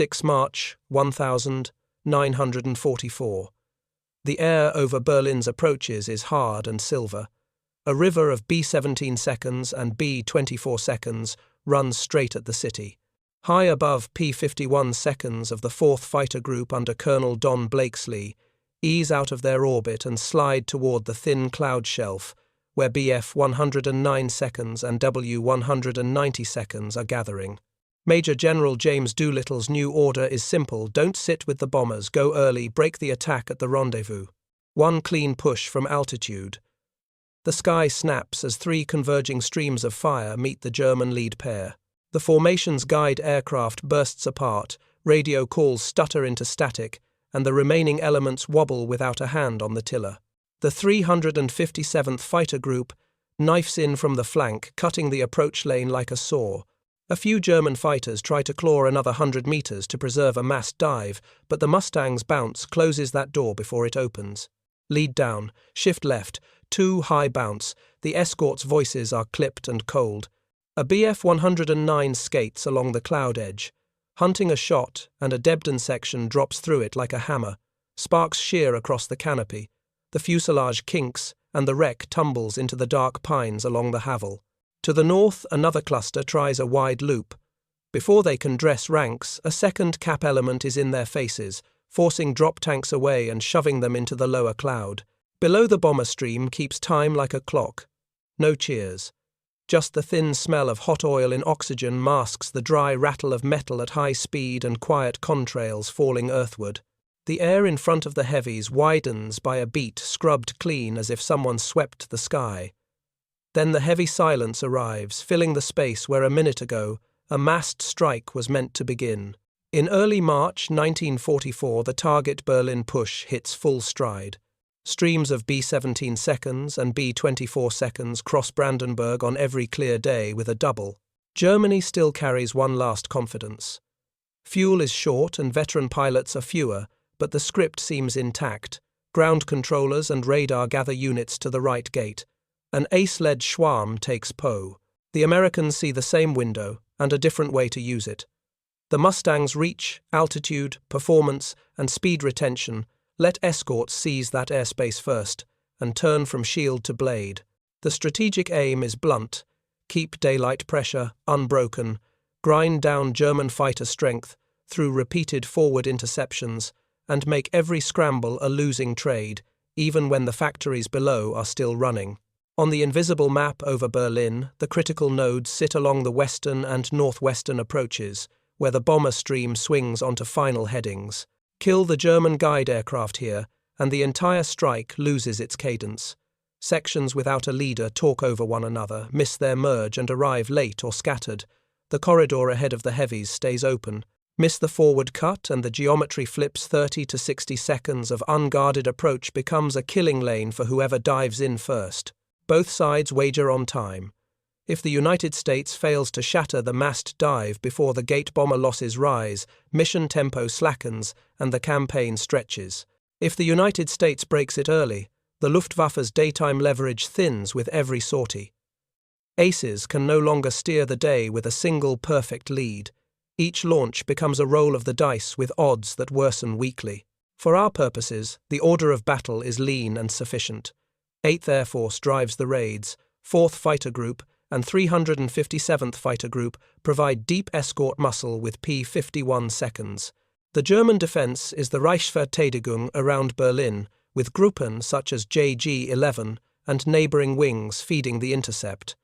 6 March 1944. The air over Berlin's approaches is hard and silver. A river of B-17 seconds and B-24 seconds runs straight at the city. High above P-51 seconds of the 4th Fighter Group under Colonel Don Blakesley ease out of their orbit and slide toward the thin cloud shelf where BF-109 seconds and W-190 seconds are gathering. Major General James Doolittle's new order is simple: don't sit with the bombers, go early, break the attack at the rendezvous. One clean push from altitude. The sky snaps as 3 converging streams of fire meet the German lead pair. The formation's guide aircraft bursts apart, radio calls stutter into static, and the remaining elements wobble without a hand on the tiller. The 357th Fighter Group knifes in from the flank, cutting the approach lane like a saw. A few German fighters try to claw another 100 meters to preserve a massed dive, but the Mustang's bounce closes that door before it opens. Lead down, shift left, 2 high bounce, the escorts' voices are clipped and cold. A BF-109 skates along the cloud edge, hunting a shot, and a Debden section drops through it like a hammer. Sparks shear across the canopy. The fuselage kinks, and the wreck tumbles into the dark pines along the Havel. To the north, another cluster tries a wide loop. Before they can dress ranks, a second cap element is in their faces, forcing drop tanks away and shoving them into the lower cloud. Below, the bomber stream keeps time like a clock. No cheers. Just the thin smell of hot oil in oxygen masks the dry rattle of metal at high speed and quiet contrails falling earthward. The air in front of the heavies widens by a beat, scrubbed clean as if someone swept the sky. Then the heavy silence arrives, filling the space where a minute ago a massed strike was meant to begin. In early March 1944, the target Berlin push hits full stride. Streams of B-17 seconds and B-24 seconds cross Brandenburg on every clear day with a double. Germany still carries one last confidence. Fuel is short and veteran pilots are fewer, but the script seems intact. Ground controllers and radar gather units to the right gate. An ace-led Schwarm takes Po. The Americans see the same window and a different way to use it. The Mustang's reach, altitude, performance, and speed retention let escorts seize that airspace first and turn from shield to blade. The strategic aim is blunt: keep daylight pressure unbroken, grind down German fighter strength through repeated forward interceptions, and make every scramble a losing trade, even when the factories below are still running. On the invisible map over Berlin, the critical nodes sit along the western and northwestern approaches, where the bomber stream swings onto final headings. Kill the German guide aircraft here, and the entire strike loses its cadence. Sections without a leader talk over one another, miss their merge and arrive late or scattered. The corridor ahead of the heavies stays open. Miss the forward cut and the geometry flips. 30 to 60 seconds of unguarded approach becomes a killing lane for whoever dives in first. Both sides wager on time. If the United States fails to shatter the massed dive before the gate bomber losses rise, mission tempo slackens and the campaign stretches. If the United States breaks it early, the Luftwaffe's daytime leverage thins with every sortie. Aces can no longer steer the day with a single perfect lead. Each launch becomes a roll of the dice with odds that worsen weekly. For our purposes, the order of battle is lean and sufficient. 8th Air Force drives the raids, 4th Fighter Group and 357th Fighter Group provide deep escort muscle with P-51 seconds. The German defense is the Reichsverteidigung around Berlin, with gruppen such as JG-11 and neighboring wings feeding the intercept.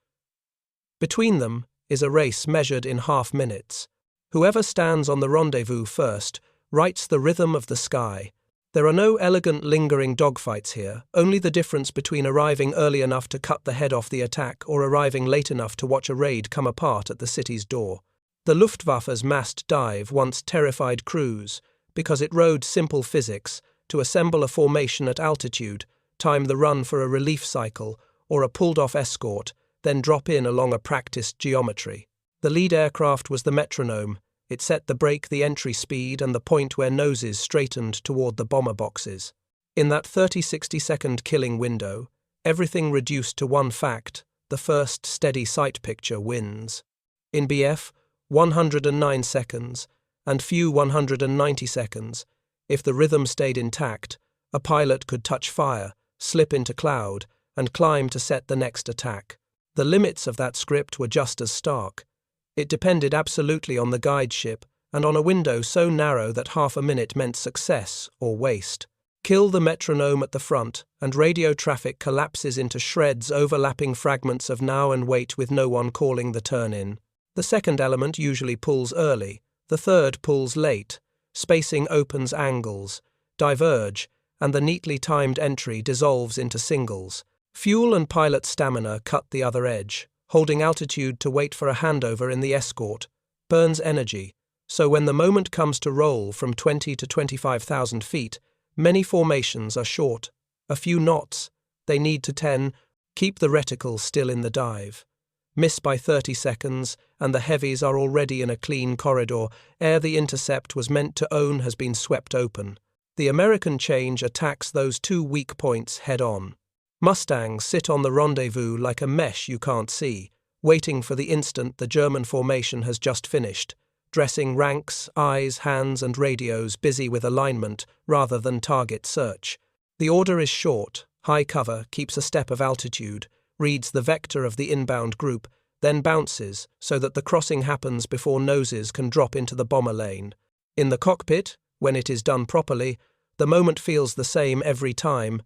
Between them is a race measured in half minutes. Whoever stands on the rendezvous first writes the rhythm of the sky. There are no elegant lingering dogfights here, only the difference between arriving early enough to cut the head off the attack or arriving late enough to watch a raid come apart at the city's door. The Luftwaffe's massed dive once terrified crews because it rode simple physics to assemble a formation at altitude, time the run for a relief cycle or a pulled-off escort, then drop in along a practiced geometry. The lead aircraft was the metronome. It set the brake, the entry speed, and the point where noses straightened toward the bomber boxes. In that 30-60 second killing window, everything reduced to one fact: the first steady sight picture wins. In BF, 109 seconds, and few 190 seconds. If the rhythm stayed intact, a pilot could touch fire, slip into cloud, and climb to set the next attack. The limits of that script were just as stark. It depended absolutely on the guide ship and on a window so narrow that half a minute meant success or waste. Kill the metronome at the front, and radio traffic collapses into shreds, overlapping fragments of now and wait with no one calling the turn-in. The second element usually pulls early, the third pulls late. Spacing opens angles, diverge, and the neatly timed entry dissolves into singles. Fuel and pilot stamina cut the other edge. Holding altitude to wait for a handover in the escort burns energy, so when the moment comes to roll from 20 to 25,000 feet, many formations are short. A few knots, they need to 10, keep the reticle still in the dive. Miss by 30 seconds, and the heavies are already in a clean corridor. Air the intercept was meant to own has been swept open. The American change attacks those two weak points head-on. Mustangs sit on the rendezvous like a mesh you can't see, waiting for the instant the German formation has just finished, dressing ranks, eyes, hands, and radios busy with alignment rather than target search. The order is short, high cover, keeps a step of altitude, reads the vector of the inbound group, then bounces so that the crossing happens before noses can drop into the bomber lane. In the cockpit, when it is done properly, the moment feels the same every time.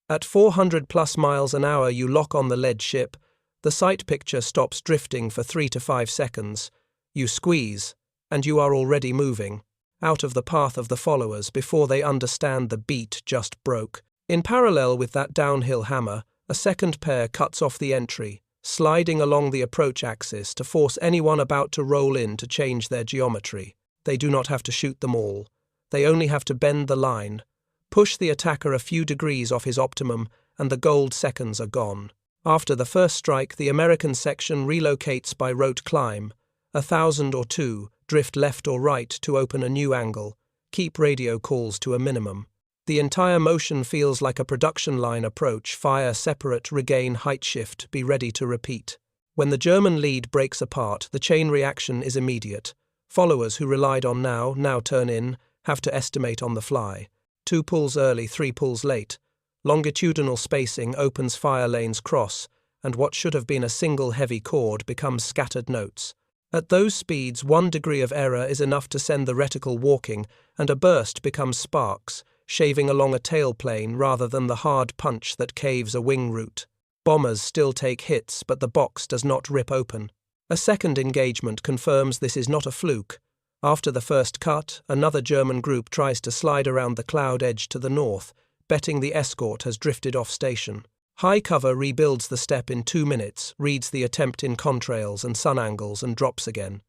At 400 plus miles an hour you lock on the lead ship, the sight picture stops drifting for 3 to 5 seconds. You squeeze, and you are already moving, out of the path of the followers before they understand the beat just broke. In parallel with that downhill hammer, a second pair cuts off the entry, sliding along the approach axis to force anyone about to roll in to change their geometry. They do not have to shoot them all. They only have to bend the line, push the attacker a few degrees off his optimum, and the gold seconds are gone. After the first strike, the American section relocates by rote climb. 1,000 or 2 drift left or right to open a new angle, keep radio calls to a minimum. The entire motion feels like a production line approach: fire, separate, regain, height shift, be ready to repeat. When the German lead breaks apart, the chain reaction is immediate. Followers who relied on now turn in, have to estimate on the fly. 2 pulls early, 3 pulls late. Longitudinal spacing opens fire lanes cross, and what should have been a single heavy chord becomes scattered notes. At those speeds, 1 degree of error is enough to send the reticle walking, and a burst becomes sparks, shaving along a tailplane rather than the hard punch that caves a wing root. Bombers still take hits, but the box does not rip open. A second engagement confirms this is not a fluke. After the first cut, another German group tries to slide around the cloud edge to the north, betting the escort has drifted off station. High cover rebuilds the step in 2 minutes, reads the attempt in contrails and sun angles, and drops again.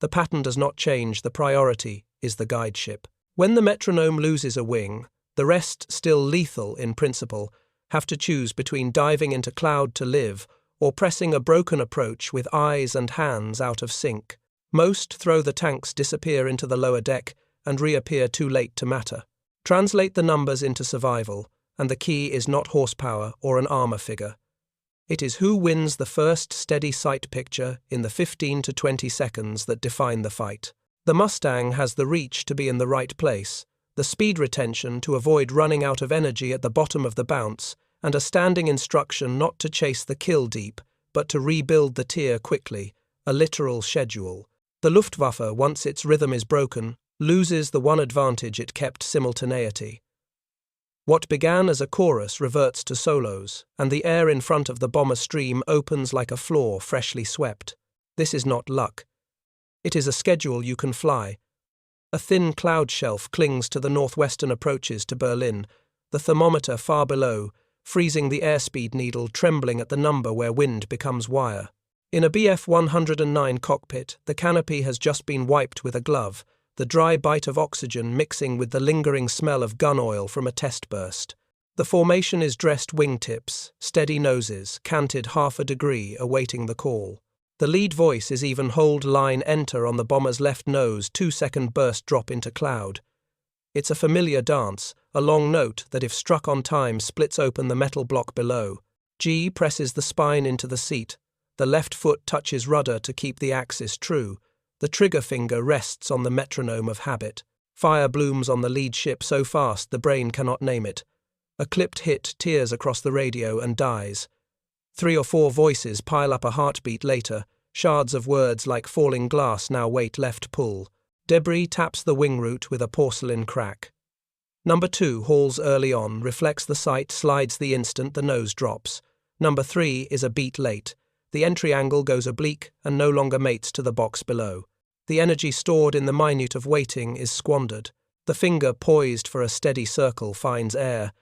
The pattern does not change, the priority is the guide ship. When the metronome loses a wing, the rest, still lethal in principle, have to choose between diving into cloud to live or pressing a broken approach with eyes and hands out of sync. Most throw the tanks, disappear into the lower deck, and reappear too late to matter. Translate the numbers into survival, and the key is not horsepower or an armor figure. It is who wins the first steady sight picture in the 15 to 20 seconds that define the fight. The Mustang has the reach to be in the right place, the speed retention to avoid running out of energy at the bottom of the bounce, and a standing instruction not to chase the kill deep, but to rebuild the tier quickly, a literal schedule. The Luftwaffe, once its rhythm is broken, loses the one advantage it kept: simultaneity. What began as a chorus reverts to solos, and the air in front of the bomber stream opens like a floor freshly swept. This is not luck. It is a schedule you can fly. A thin cloud shelf clings to the northwestern approaches to Berlin, the thermometer far below, freezing the airspeed needle trembling at the number where wind becomes wire. In a Bf 109 cockpit, the canopy has just been wiped with a glove, the dry bite of oxygen mixing with the lingering smell of gun oil from a test burst. The formation is dressed wingtips, steady noses, canted half a degree, awaiting the call. The lead voice is even hold line enter on the bomber's left nose, 2-second burst drop into cloud. It's a familiar dance, a long note that if struck on time splits open the metal block below. G presses the spine into the seat. The left foot touches rudder to keep the axis true. The trigger finger rests on the metronome of habit. Fire blooms on the lead ship so fast the brain cannot name it. A clipped hit tears across the radio and dies. 3 or 4 voices pile up a heartbeat later. Shards of words like falling glass now wait left pull. Debris taps the wing root with a porcelain crack. Number 2 hauls early on, reflects the sight, slides the instant the nose drops. Number 3 is a beat late. The entry angle goes oblique and no longer mates to the box below. The energy stored in the minute of waiting is squandered. The finger poised for a steady circle finds air.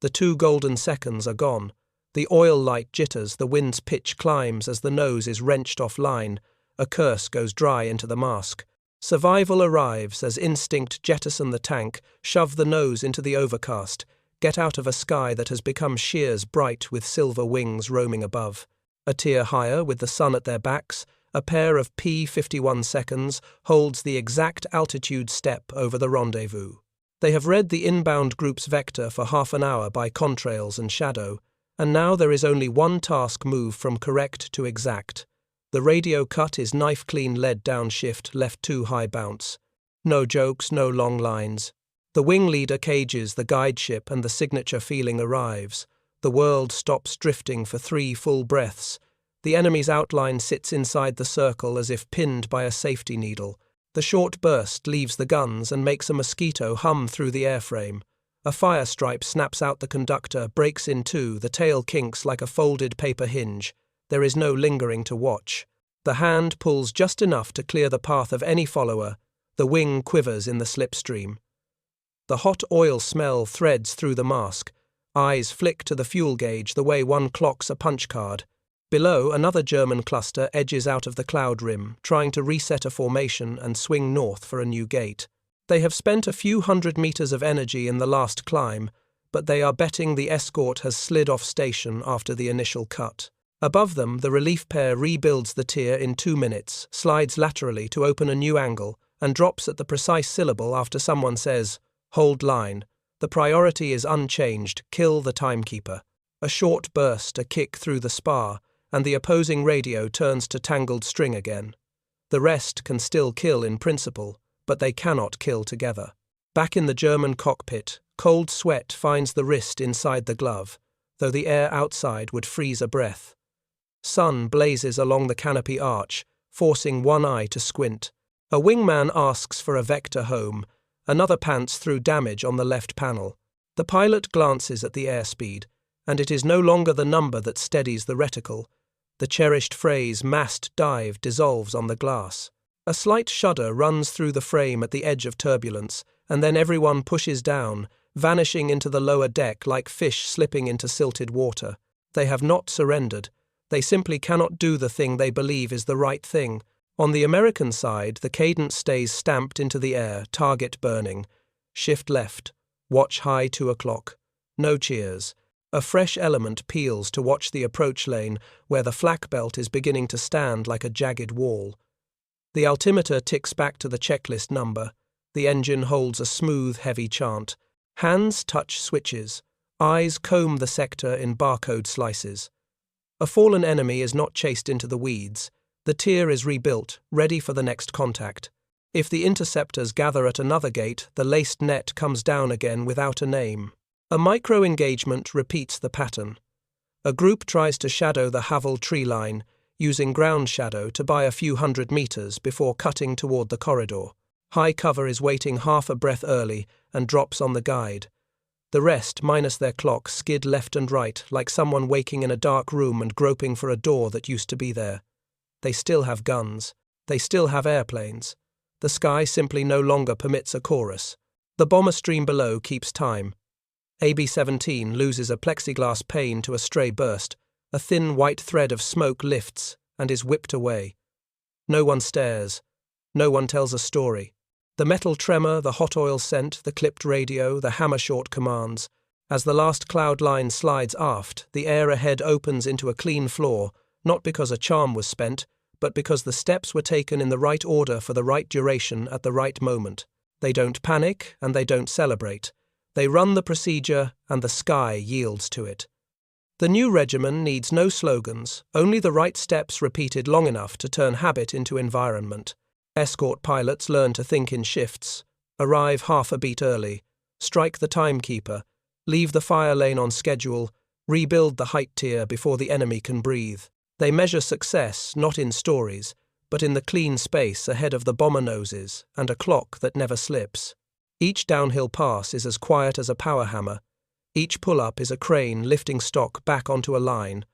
The 2 golden seconds are gone. The oil light jitters, the wind's pitch climbs as the nose is wrenched offline. A curse goes dry into the mask. Survival arrives as instinct jettison the tank, shove the nose into the overcast, get out of a sky that has become shears bright with silver wings roaming above. A tier higher, with the sun at their backs, a pair of P-51 seconds holds the exact altitude step over the rendezvous. They have read the inbound group's vector for half an hour by contrails and shadow, and now there is only one task move from correct to exact. The radio cut is knife-clean lead downshift, left 2 high bounce. No jokes, no long lines. The wing leader cages the guide ship and the signature feeling arrives. The world stops drifting for 3 full breaths. The enemy's outline sits inside the circle as if pinned by a safety needle. The short burst leaves the guns and makes a mosquito hum through the airframe. A fire stripe snaps out the conductor, breaks in 2, the tail kinks like a folded paper hinge. There is no lingering to watch. The hand pulls just enough to clear the path of any follower. The wing quivers in the slipstream. The hot oil smell threads through the mask. Eyes flick to the fuel gauge the way one clocks a punch card. Below, another German cluster edges out of the cloud rim, trying to reset a formation and swing north for a new gate. They have spent a few hundred meters of energy in the last climb, but they are betting the escort has slid off station after the initial cut. Above them, the relief pair rebuilds the tier in 2 minutes, slides laterally to open a new angle, and drops at the precise syllable after someone says, "Hold line." The priority is unchanged, kill the timekeeper. A short burst, a kick through the spar, and the opposing radio turns to tangled string again. The rest can still kill in principle, but they cannot kill together. Back in the German cockpit, cold sweat finds the wrist inside the glove, though the air outside would freeze a breath. Sun blazes along the canopy arch, forcing one eye to squint. A wingman asks for a vector home. Another pants through damage on the left panel. The pilot glances at the airspeed, and it is no longer the number that steadies the reticle. The cherished phrase "mast dive" dissolves on the glass. A slight shudder runs through the frame at the edge of turbulence, and then everyone pushes down, vanishing into the lower deck like fish slipping into silted water. They have not surrendered. They simply cannot do the thing they believe is the right thing. On the American side, the cadence stays stamped into the air, target burning. Shift left. Watch high 2 o'clock. No cheers. A fresh element peels to watch the approach lane, where the flak belt is beginning to stand like a jagged wall. The altimeter ticks back to the checklist number. The engine holds a smooth, heavy chant. Hands touch switches. Eyes comb the sector in barcode slices. A fallen enemy is not chased into the weeds. The tier is rebuilt, ready for the next contact. If the interceptors gather at another gate, the laced net comes down again without a name. A micro-engagement repeats the pattern. A group tries to shadow the Havel tree line, using ground shadow to buy a few hundred meters before cutting toward the corridor. High cover is waiting half a breath early and drops on the guide. The rest, minus their clock, skid left and right like someone waking in a dark room and groping for a door that used to be there. They still have guns. They still have airplanes. The sky simply no longer permits a chorus. The bomber stream below keeps time. AB-17 loses a plexiglass pane to a stray burst. A thin white thread of smoke lifts and is whipped away. No one stares. No one tells a story. The metal tremor, the hot oil scent, the clipped radio, the hammer-short commands. As the last cloud line slides aft, the air ahead opens into a clean floor, not because a charm was spent, but because the steps were taken in the right order for the right duration at the right moment. They don't panic and they don't celebrate. They run the procedure and the sky yields to it. The new regimen needs no slogans, only the right steps repeated long enough to turn habit into environment. Escort pilots learn to think in shifts, arrive half a beat early, strike the timekeeper, leave the fire lane on schedule, rebuild the height tier before the enemy can breathe. They measure success not in stories, but in the clean space ahead of the bomber noses and a clock that never slips. Each downhill pass is as quiet as a power hammer. Each pull-up is a crane lifting stock back onto a line.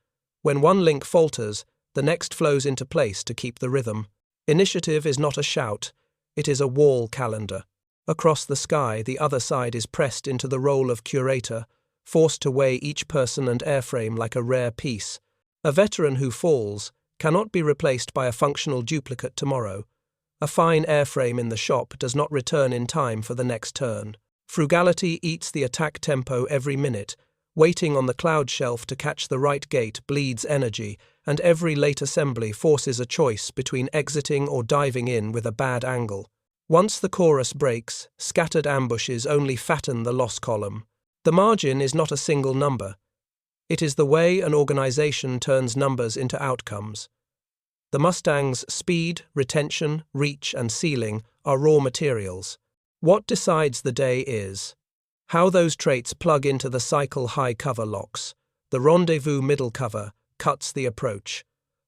When one link falters, the next flows into place to keep the rhythm. Initiative is not a shout, it is a wall calendar. Across the sky, the other side is pressed into the role of curator, forced to weigh each person and airframe like a rare piece. A veteran who falls cannot be replaced by a functional duplicate tomorrow. A fine airframe in the shop does not return in time for the next turn. Frugality eats the attack tempo every minute. Waiting on the cloud shelf to catch the right gate bleeds energy, and every late assembly forces a choice between exiting or diving in with a bad angle. Once the chorus breaks, scattered ambushes only fatten the loss column. The margin is not a single number. It is the way an organization turns numbers into outcomes. The Mustang's speed, retention, reach, and ceiling are raw materials. What decides the day is how those traits plug into the cycle high cover locks. The rendezvous middle cover cuts the approach.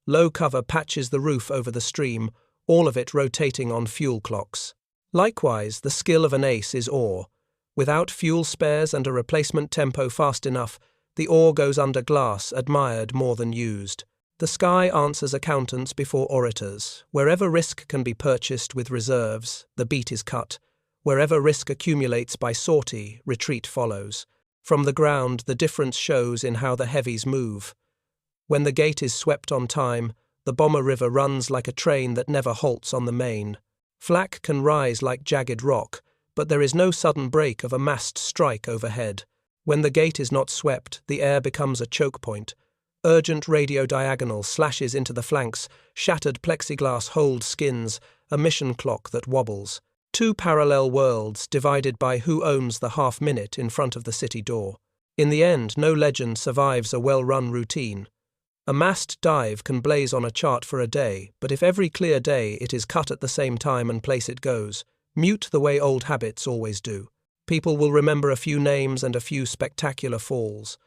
Low cover patches the roof over the stream, all of it rotating on fuel clocks. Likewise, the skill of an ace is ore. Without fuel spares and a replacement tempo fast enough, the ore goes under glass, admired more than used. The sky answers accountants before orators. Wherever risk can be purchased with reserves, the beat is cut. Wherever risk accumulates by sortie, retreat follows. From the ground, the difference shows in how the heavies move. When the gate is swept on time, the bomber river runs like a train that never halts on the main. Flak can rise like jagged rock, but there is no sudden break of a massed strike overhead. When the gate is not swept, the air becomes a choke point. Urgent radio diagonal slashes into the flanks, shattered plexiglass hold skins, a mission clock that wobbles. Two parallel worlds divided by who owns the half-minute in front of the city door. In the end, no legend survives a well-run routine. A massed dive can blaze on a chart for a day, but if every clear day it is cut at the same time and place it goes, mute the way old habits always do. People will remember a few names and a few spectacular falls.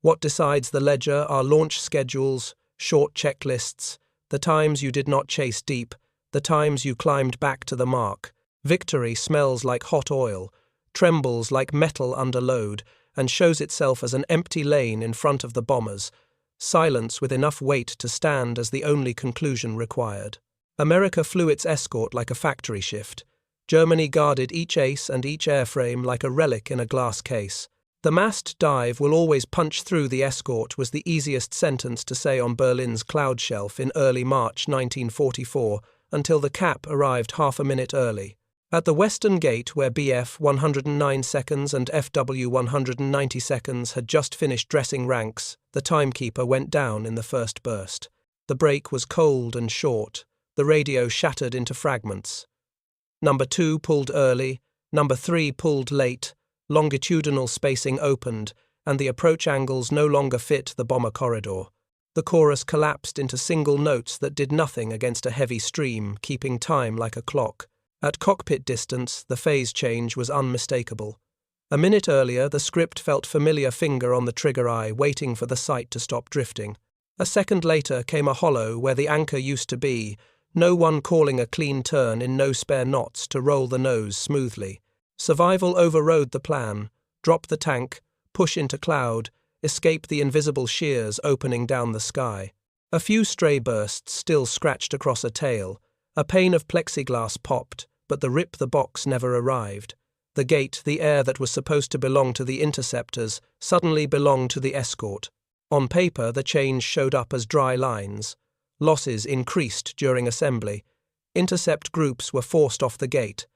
What decides the ledger are launch schedules, short checklists, the times you did not chase deep, the times you climbed back to the mark. Victory smells like hot oil, trembles like metal under load, and shows itself as an empty lane in front of the bombers, silence with enough weight to stand as the only conclusion required. America flew its escort like a factory shift. Germany guarded each ace and each airframe like a relic in a glass case. The massed dive will always punch through the escort was the easiest sentence to say on Berlin's cloud shelf in early March 1944 until the cap arrived half a minute early. At the western gate where BF 109 seconds and FW 190 seconds had just finished dressing ranks, the timekeeper went down in the first burst. The break was cold and short. The radio shattered into fragments. Number 2 pulled early, number 3 pulled late, longitudinal spacing opened, and the approach angles no longer fit the bomber corridor. The chorus collapsed into single notes that did nothing against a heavy stream, keeping time like a clock. At cockpit distance, the phase change was unmistakable. A minute earlier, the script felt familiar finger on the trigger eye, waiting for the sight to stop drifting. A second later came a hollow where the anchor used to be, no one calling a clean turn in no spare knots to roll the nose smoothly. Survival overrode the plan. Drop the tank, push into cloud, escape the invisible shears opening down the sky. A few stray bursts still scratched across a tail. A pane of plexiglass popped, but the rip the box never arrived. The gate, the air that was supposed to belong to the interceptors, suddenly belonged to the escort. On paper, the change showed up as dry lines. Losses increased during assembly. Intercept groups were forced off the gate.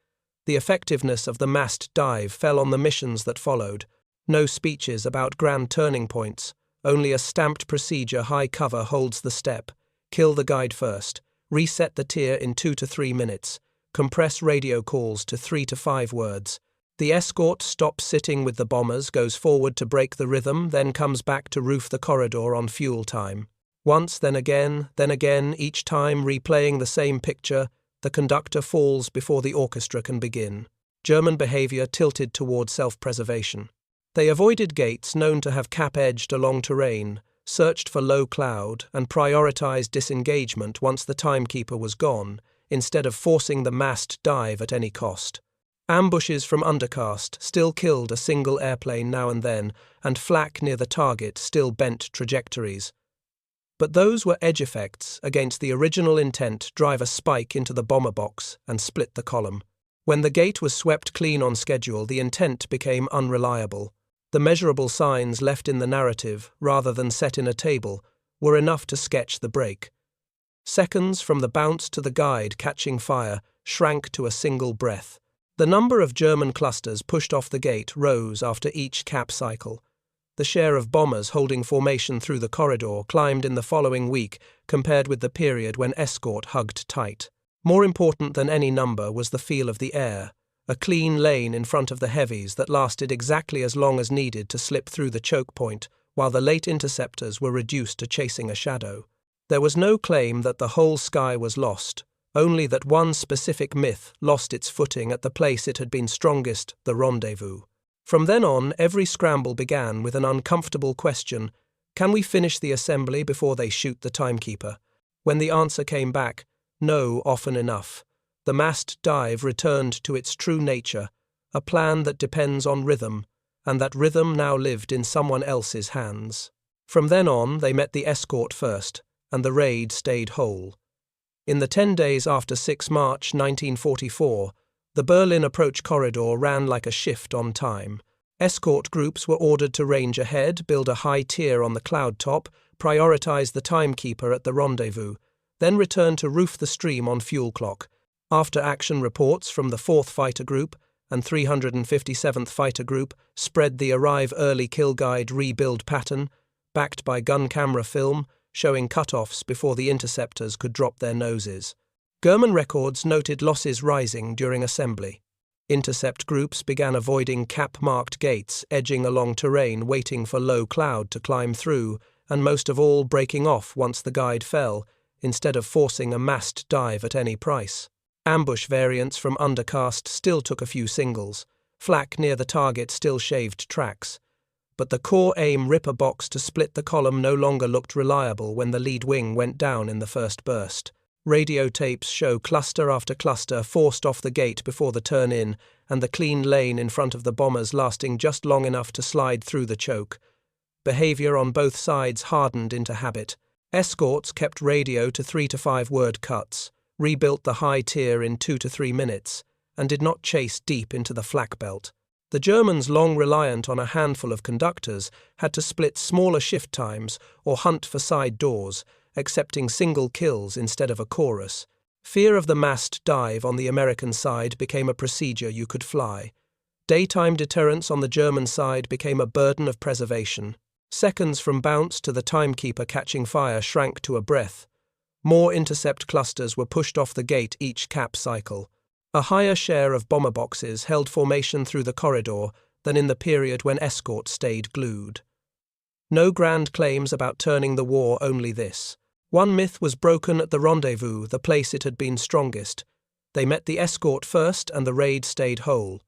The effectiveness of the massed dive fell on the missions that followed. No speeches about grand turning points. Only a stamped procedure high cover holds the step. Kill the guide first. Reset the tier in 2 to 3 minutes. Compress radio calls to 3 to 5 words. The escort stops sitting with the bombers, goes forward to break the rhythm, then comes back to roof the corridor on fuel time. Once, then again, each time replaying the same picture, the conductor falls before the orchestra can begin. German behavior tilted toward self-preservation. They avoided gates known to have cap-edged along terrain, searched for low cloud, and prioritized disengagement once the timekeeper was gone, instead of forcing the massed dive at any cost. Ambushes from undercast still killed a single airplane now and then, and flak near the target still bent trajectories. But those were edge effects against the original intent: drive a spike into the bomber box and split the column. When the gate was swept clean on schedule, the intent became unreliable. The measurable signs left in the narrative, rather than set in a table, were enough to sketch the break. Seconds from the bounce to the guide catching fire shrank to a single breath. The number of German clusters pushed off the gate rose after each cap cycle. The share of bombers holding formation through the corridor climbed in the following week compared with the period when escort hugged tight. More important than any number was the feel of the air, a clean lane in front of the heavies that lasted exactly as long as needed to slip through the choke point, while the late interceptors were reduced to chasing a shadow. There was no claim that the whole sky was lost, only that one specific myth lost its footing at the place it had been strongest, the rendezvous. From then on, every scramble began with an uncomfortable question: can we finish the assembly before they shoot the timekeeper? When the answer came back, no, often enough, the massed dive returned to its true nature, a plan that depends on rhythm, and that rhythm now lived in someone else's hands. From then on, they met the escort first, and the raid stayed whole. In the 10 days after 6 March 1944, the Berlin approach corridor ran like a shift on time. Escort groups were ordered to range ahead, build a high tier on the cloud top, prioritize the timekeeper at the rendezvous, then return to roof the stream on fuel clock. After-action reports from the 4th Fighter Group and 357th Fighter Group spread the arrive early kill guide rebuild pattern, backed by gun camera film, showing cut-offs before the interceptors could drop their noses. German records noted losses rising during assembly. Intercept groups began avoiding cap-marked gates, edging along terrain, waiting for low cloud to climb through, and most of all breaking off once the guide fell, instead of forcing a massed dive at any price. Ambush variants from undercast still took a few singles. Flak near the target still shaved tracks. But the core aim ripper box to split the column no longer looked reliable when the lead wing went down in the first burst. Radio tapes show cluster after cluster forced off the gate before the turn-in, and the clean lane in front of the bombers lasting just long enough to slide through the choke. Behavior on both sides hardened into habit. Escorts kept radio to 3 to 5 word cuts, rebuilt the high tier in 2 to 3 minutes, and did not chase deep into the flak belt. The Germans, long reliant on a handful of conductors, had to split smaller shift times or hunt for side doors, accepting single kills instead of a chorus. Fear of the massed dive on the American side became a procedure you could fly. Daytime deterrence on the German side became a burden of preservation. Seconds from bounce to the timekeeper catching fire shrank to a breath. More intercept clusters were pushed off the gate each cap cycle. A higher share of bomber boxes held formation through the corridor than in the period when escort stayed glued. No grand claims about turning the war, only this. One myth was broken at the rendezvous, the place it had been strongest. They met the escort first and the raid stayed whole.